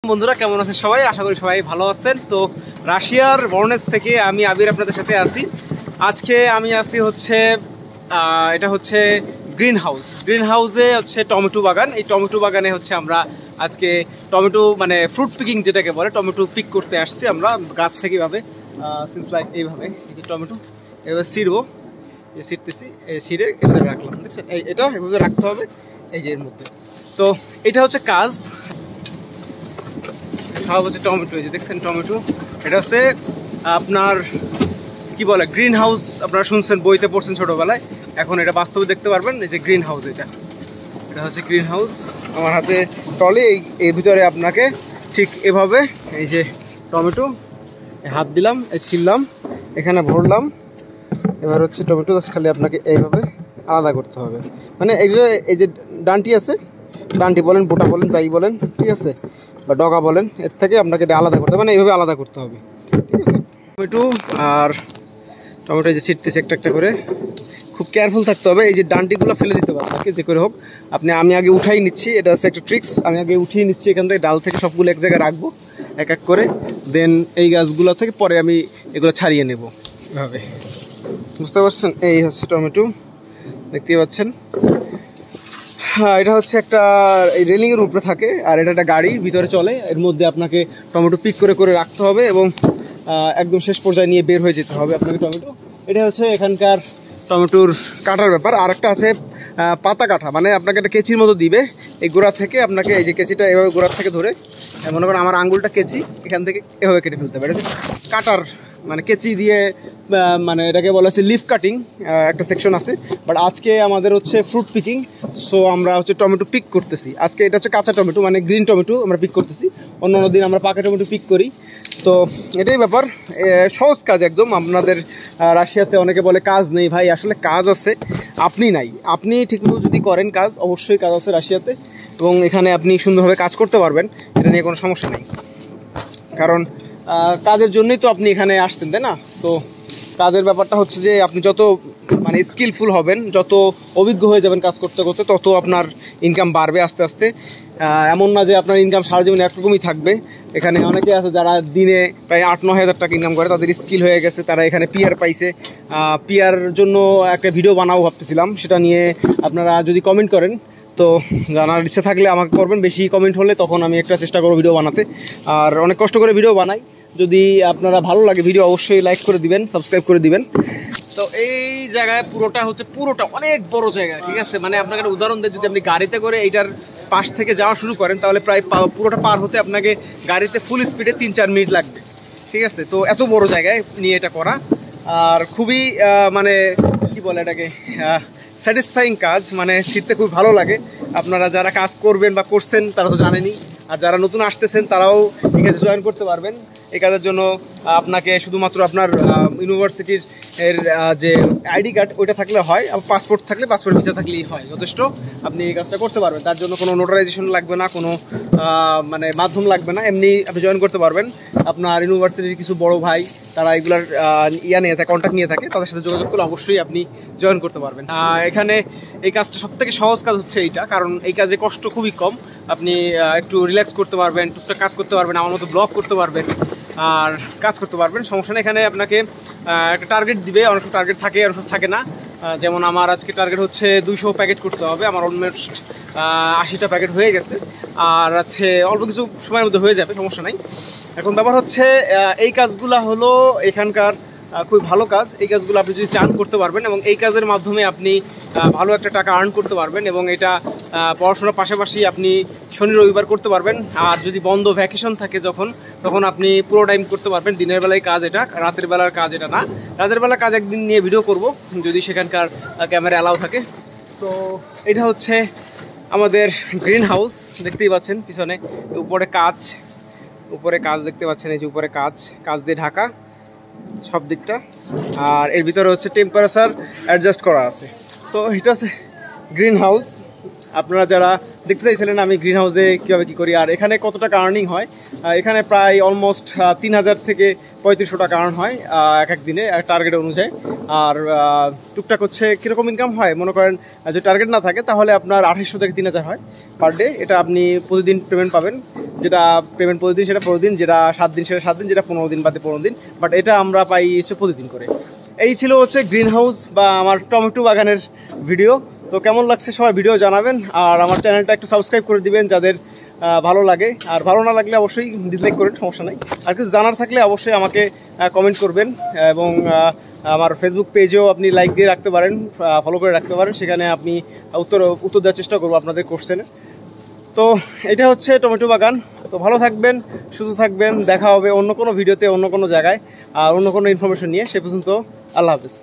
বন্ধুরা কেমন আছেন সবাই? আশা করি সবাই ভালো আছেন। তো রাশিয়ার ভরনেস থেকে আমি আবির আপনাদের সাথে আছি। আজকে আমি আছি হচ্ছে এটা হচ্ছে গ্রিন হাউসে হচ্ছে টমেটো বাগান। এই টমেটো বাগানে হচ্ছে আমরা আজকে টমেটো মানে ফ্রুট পিকিং যেটাকে বলে, টমেটো পিক করতে আসছি আমরা গাছ থেকে। এইভাবে সিমস লাইক এইভাবে এই যে টমেটো এবার ছিঁড়বো, ছিঁড়তেছি, ছিঁড়ে এভাবে রাখলাম, দেখছেন? এটা এভাবে রাখতে হবে এই যে এর মধ্যে। তো এটা হচ্ছে কাজ, সব হচ্ছে টমেটো। এই যে দেখছেন টমেটো, এটা হচ্ছে আপনার কি বলে গ্রিন হাউস। আপনারা শুনছেন, বইতে পড়ছেন ছোটোবেলায়, এখন এটা বাস্তবে দেখতে পারবেন। এই যে গ্রিন হাউস, এটা হচ্ছে গ্রিন হাউস। আমার হাতে টলে এর ভিতরে আপনাকে ঠিক এভাবে এই যে টমেটো হাত দিলাম, ছিললাম, এখানে ভরলাম। এবার হচ্ছে টমেটো খালি আপনাকে এইভাবে আলাদা করতে হবে। মানে এই যে ডান্টি আছে, ডান্টি বলেন, বোটা বলেন, যাই বলেন, ঠিক আছে, বা ডগা বলেন, এর থেকে আপনাকে এটা আলাদা করতে হবে, মানে এইভাবে আলাদা করতে হবে, ঠিক আছে? টমেটো আর টমেটো এই যে ছিটতেছি একটা একটা করে, খুব কেয়ারফুল থাকতে হবে। এই যে ডান্টিগুলো ফেলে দিতে হবে আপনাকে, যে করে হোক। আমি আগে উঠাই নিচ্ছি, এটা হচ্ছে একটা ট্রিক্স। আমি আগে উঠিয়ে নিচ্ছি এখান থেকে, ডাল থেকে সবগুলো এক জায়গায় রাখবো এক এক করে, দেন এই গাছগুলো থেকে পরে আমি এগুলো ছাড়িয়ে নেব এভাবে, বুঝতে পারছেন? এই হচ্ছে টমেটো, দেখতে পাচ্ছেন। হ্যাঁ, এটা হচ্ছে একটা এই রেলিংয়ের উপরে থাকে, আর এটা একটা গাড়ি ভিতরে চলে। এর মধ্যে আপনাকে টমেটো পিক করে করে রাখতে হবে এবং একদম শেষ পর্যায়ে নিয়ে বের হয়ে যেতে হবে আপনাকে টমেটো। এটা হচ্ছে এখানকার টমেটোর কাটার ব্যাপার। আর একটা আছে পাতা কাটা, মানে আপনাকে একটা কেচির মতো দিবে এই গোড়া থেকে। আপনাকে এই যে কেচিটা এভাবে গোড়া থেকে ধরে, মনে করেন আমার আঙ্গুলটা কেচি, এখান থেকে এভাবে কেটে ফেলতে হবে। এটা হচ্ছে কাটার, মানে কেচি দিয়ে, মানে এটাকে বলা হচ্ছে লিফ কাটিং, একটা সেকশন আছে। বাট আজকে আমাদের হচ্ছে ফ্রুট পিকিং, সো আমরা হচ্ছে টমেটো পিক করতেছি আজকে। এটা হচ্ছে কাঁচা টমেটো, মানে গ্রিন টমেটো আমরা পিক করতেছি। অন্য দিন আমরা পাকা টমেটো পিক করি। তো এটাই ব্যাপার, সহজ কাজ একদম। আপনাদের রাশিয়াতে অনেকে বলে কাজ নেই, ভাই আসলে কাজ আছে, আপনি নাই। আপনি ঠিকমতো যদি করেন কাজ, অবশ্যই কাজ আছে রাশিয়াতে, এবং এখানে আপনি সুন্দরভাবে কাজ করতে পারবেন, এটা নিয়ে কোনো সমস্যা নেই। কারণ কাজের জন্যই তো আপনি এখানে আসছেন, তাই না? তো কাজের ব্যাপারটা হচ্ছে যে আপনি যত মানে স্কিলফুল হবেন, যত অভিজ্ঞ হয়ে যাবেন কাজ করতে করতে, তত আপনার ইনকাম বাড়বে আস্তে আস্তে। এমন না যে আপনার ইনকাম সারা জীবন একরকমই থাকবে। এখানে অনেকে আছে যারা দিনে প্রায় 8-9 হাজার টাকা ইনকাম করে, তাদের স্কিল হয়ে গেছে, তারা এখানে পিআর পাইছে। পিআর জন্য একটা ভিডিও বানাবো ভাবতেছিলাম, সেটা নিয়ে আপনারা যদি কমেন্ট করেন, তো জানার ইচ্ছা থাকলে আমাকে করবেন। বেশি কমেন্ট হলে তখন আমি একটা চেষ্টা করবো ভিডিও বানাতে। আর অনেক কষ্ট করে ভিডিও বানাই। যদি আপনারা ভালো লাগে ভিডিও, অবশ্যই লাইক করে দিবেন, সাবস্ক্রাইব করে দিবেন। তো এই জায়গায় পুরোটা অনেক বড় জায়গা, ঠিক আছে? মানে আপনাকে একটা উদাহরণ দেয়, যদি আপনি গাড়িতে করে এইটার পাশ থেকে যাওয়া শুরু করেন, তাহলে প্রায় পুরোটা পার হতে আপনাকে গাড়িতে ফুল স্পিডে 3-4 মিনিট লাগবে, ঠিক আছে? তো এত বড় জায়গায় নিয়ে এটা করা, আর খুবই মানে কি বলে এটাকে, স্যাটিসফাইং কাজ, মানে শিখতে খুব ভালো লাগে। আপনারা যারা কাজ করবেন বা করছেন তারা তো জানেনই, আর যারা নতুন আসতেছেন তারাও এই কাজে জয়েন করতে পারবেন। এই কাজের জন্য আপনাকে শুধুমাত্র আপনার ইউনিভার্সিটির যে আইডি কার্ড, ওইটা থাকলে হয়, আর পাসপোর্ট থাকলে, পাসপোর্ট ভিসা থাকলেই হয়, যথেষ্ট। আপনি এই কাজটা করতে পারবেন, তার জন্য কোনো নোটারাইজেশন লাগবে না, কোনো মানে মাধ্যম লাগবে না, এমনি আপনি জয়েন করতে পারবেন। আপনার ইউনিভার্সিটির কিছু বড় ভাই, তারা এগুলার নিয়ে থাকে, কন্ট্যাক্ট নিয়ে থাকে, তাদের সাথে যোগাযোগ করলে অবশ্যই আপনি জয়েন করতে পারবেন। এখানে এই কাজটা সবথেকে সহজ কাজ হচ্ছে এইটা, কারণ এই কাজে কষ্ট খুবই কম। আপনি একটু রিল্যাক্স করতে পারবেন, টুকটাক কাজ করতে পারবেন, আমার মতো ব্লগ করতে পারবেন, আর কাজ করতে পারবেন, সমস্যা নেই। এখানে আপনাকে একটা টার্গেট দিবে, অনেক সময় টার্গেট থাকে, অনেক সময় থাকে না। যেমন আমার আজকে টার্গেট হচ্ছে 200 প্যাকেট করতে হবে, আমার অলমোস্ট 80টা প্যাকেট হয়ে গেছে, আর আছে অল্প কিছু সময়ের মধ্যে হয়ে যাবে, সমস্যা নাই। এখন ব্যাপার হচ্ছে এই কাজগুলো হলো এখানকার খুবই ভালো কাজ। এই কাজগুলো আপনি যদি চান করতে পারবেন, এবং এই কাজের মাধ্যমে আপনি ভালো একটা টাকা আর্ন করতে পারবেন, এবং এটা পড়াশোনার পাশাপাশি আপনি শনি রবিবার করতে পারবেন। আর যদি বন্ধ ভ্যাকেশন থাকে তখন আপনি পুরো টাইম করতে পারবেন। দিনের বেলায় কাজ এটা, রাতের বেলার কাজ এটা না। রাতের বেলার কাজ একদিন নিয়ে ভিডিও করব, যদি সেখানকার ক্যামেরা অ্যালাউ থাকে। তো এটা হচ্ছে আমাদের গ্রিন হাউস, দেখতেই পাচ্ছেন পিছনে উপরে কাজ দেখতে পাচ্ছেন। এই যে উপরে কাজ দিয়ে ঢাকা সব দিকটা, আর এর ভিতরে হচ্ছে টেম্পারেচার অ্যাডজাস্ট করা আছে। তো এটা হচ্ছে গ্রিন হাউস। আপনারা যারা দেখতে চাইছিলেন আমি গ্রিন হাউসে কীভাবে কী করি, আর এখানে কত টাকা আর্নিং হয়, এখানে প্রায় অলমোস্ট 3,000 থেকে 3500 টাকা আর্ন হয় এক এক দিনে টার্গেট অনুযায়ী। আর টুকটাক হচ্ছে কীরকম ইনকাম হয়, মনে করেন যদি টার্গেট না থাকে তাহলে আপনার 2800 থেকে 3000 হয় পার ডে। এটা আপনি প্রতিদিন পেমেন্ট পাবেন, যেটা পেমেন্ট প্রতিদিন সেটা প্রতিদিন, যেটা 7 দিন সেটা 7 দিন, যেটা 15 দিন বাদে 15 দিন, বাট এটা আমরা পাই হচ্ছে প্রতিদিন করে। এই ছিল হচ্ছে গ্রিন হাউস বা আমার টমেটো বাগানের ভিডিও। তো কেমন লাগছে সবাই ভিডিও জানাবেন, আর আমার চ্যানেলটা একটু সাবস্ক্রাইব করে দিবেন যাদের ভালো লাগে, আর ভালো না লাগলে অবশ্যই ডিসলাইক করেন, সমস্যা নাই। আর কিছু জানার থাকলে অবশ্যই আমাকে কমেন্ট করবেন, এবং আমার ফেসবুক পেজেও আপনি লাইক দিয়ে রাখতে পারেন, ফলো করে রাখতে পারেন, সেখানে আপনি উত্তর দেওয়ার চেষ্টা করবো আপনাদের কোশ্চেনে। তো এটা হচ্ছে টমেটো বাগান। তো ভালো থাকবেন, সুস্থ থাকবেন, দেখা হবে অন্য কোনো ভিডিওতে, অন্য কোনো জায়গায়, আর অন্য কোনো ইনফরমেশন নিয়ে। সে পর্যন্ত আল্লাহ হাফেজ।